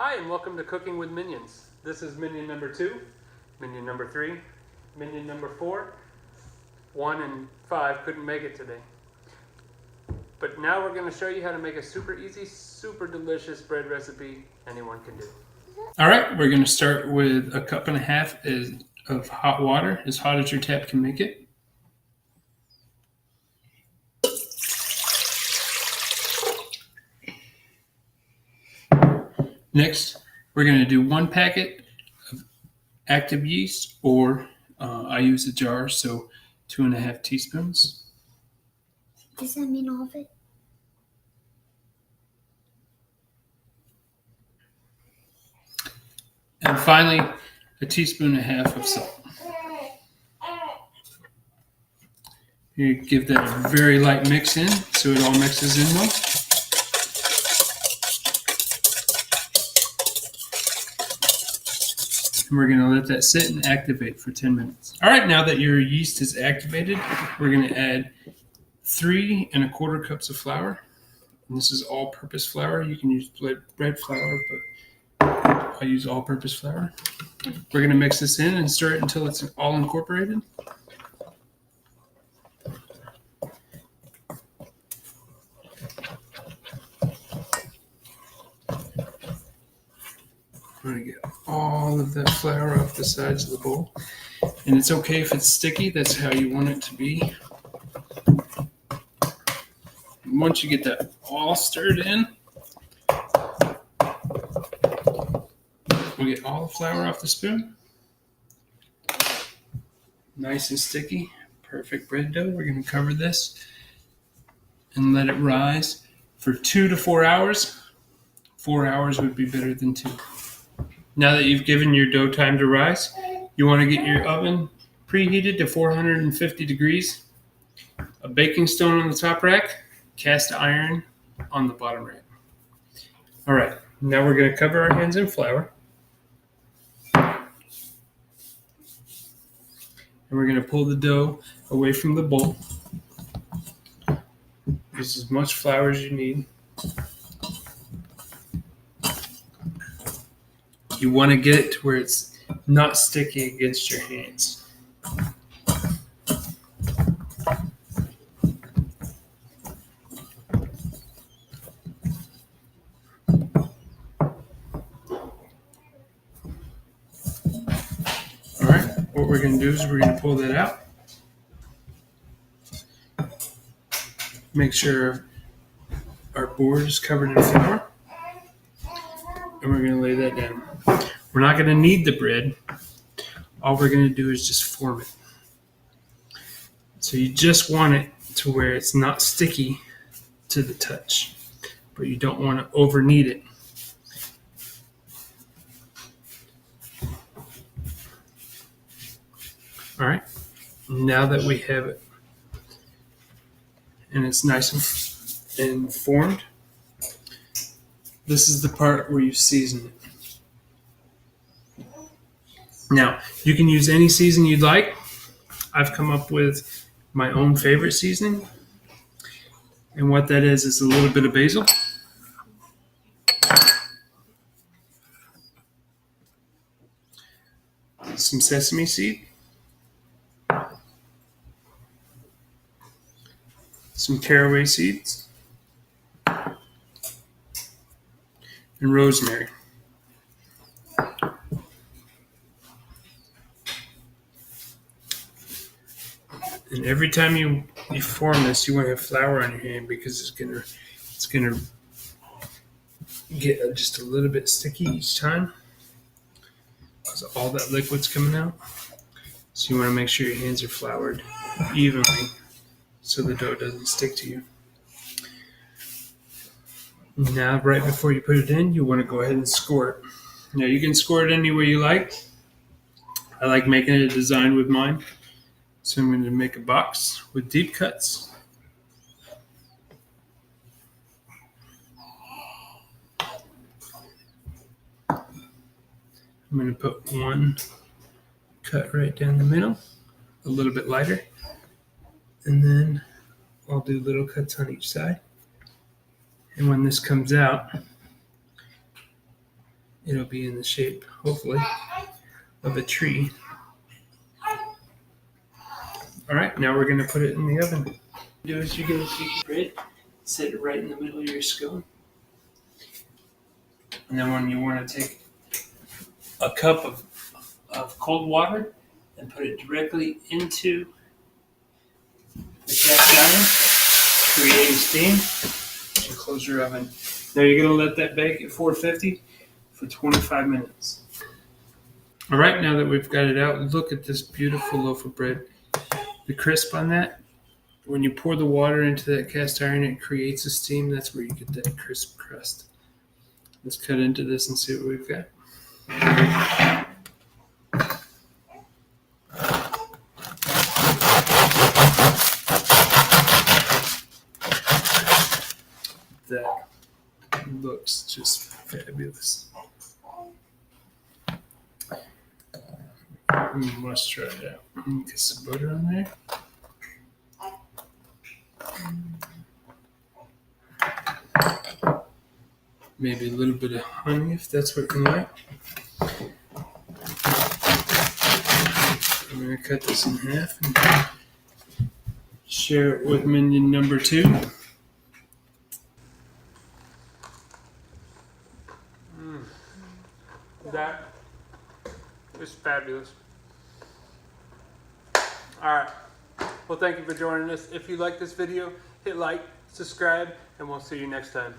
Hi, and welcome to Cooking with Minions. This is minion number 2, minion number 3, minion number 4. 1 and 5 couldn't make it today. But now we're going to show you how to make a super easy, super delicious bread recipe anyone can do. All right, we're going to start with 1.5 cups of hot water, as hot as your tap can make it. Next, we're going to do 1 packet of active yeast, or I use a jar, so 2.5 teaspoons. Does that mean all of it? And finally, 1.5 teaspoons of salt. You give that a very light mix in so it all mixes in well. And we're going to let that sit and activate for 10 minutes. All right, now that your yeast is activated, we're going to add 3¼ cups of flour. And this is all-purpose flour. You can use bread flour, but I use all-purpose flour. We're going to mix this in and stir it until it's all incorporated. I'm going to get all of that flour off the sides of the bowl. And it's okay if it's sticky. That's how you want it to be. And once you get that all stirred in, we'll get all the flour off the spoon. Nice and sticky. Perfect bread dough. We're going to cover this and let it rise for 2 to 4 hours. 4 hours would be better than 2. Now that you've given your dough time to rise, you want to get your oven preheated to 450 degrees, a baking stone on the top rack, cast iron on the bottom rack. All right, now we're going to cover our hands in flour. And we're going to pull the dough away from the bowl. Use as much flour as you need. You want to get it to where it's not sticky against your hands. All right, what we're going to do is we're going to pull that out. Make sure our board is covered in flour. And we're going to lay that down. We're not going to knead the bread. All we're going to do is just form it. So you just want it to where it's not sticky to the touch, but you don't want to over knead it. All right, now that we have it and it's nice and formed, this is the part where you season it. Now, you can use any seasoning you'd like. I've come up with my own favorite seasoning. And what that is a little bit of basil, some sesame seed, some caraway seeds, and rosemary. And every time you form this, you want to have flour on your hand because it's gonna get just a little bit sticky each time. So all that liquid's coming out. So you want to make sure your hands are floured evenly so the dough doesn't stick to you. Now, right before you put it in, you want to go ahead and score it. Now, you can score it any way you like. I like making a design with mine. So I'm going to make a box with deep cuts. I'm going to put 1 cut right down the middle, a little bit lighter. And then I'll do little cuts on each side. And when this comes out, it'll be in the shape, hopefully, of a tree. All right, now we're gonna put it in the oven. Do is you're gonna take your bread, set it right in the middle of your scone, and then when you want to take a cup of cold water and put it directly into the cast iron, creating steam, and close your oven. Now you're gonna let that bake at 450 for 25 minutes. All right, now that we've got it out, look at this beautiful loaf of bread. The crisp on that, when you pour the water into that cast iron, it creates a steam. That's where you get that crisp crust. Let's cut into this and see what we've got. That looks just fabulous. Let's try it out. Get some butter on there. Maybe a little bit of honey if that's what you like. I'm going to cut this in half and share it with minion number 2. That is fabulous. Alright, well thank you for joining us. If you like this video, hit like, subscribe, and we'll see you next time.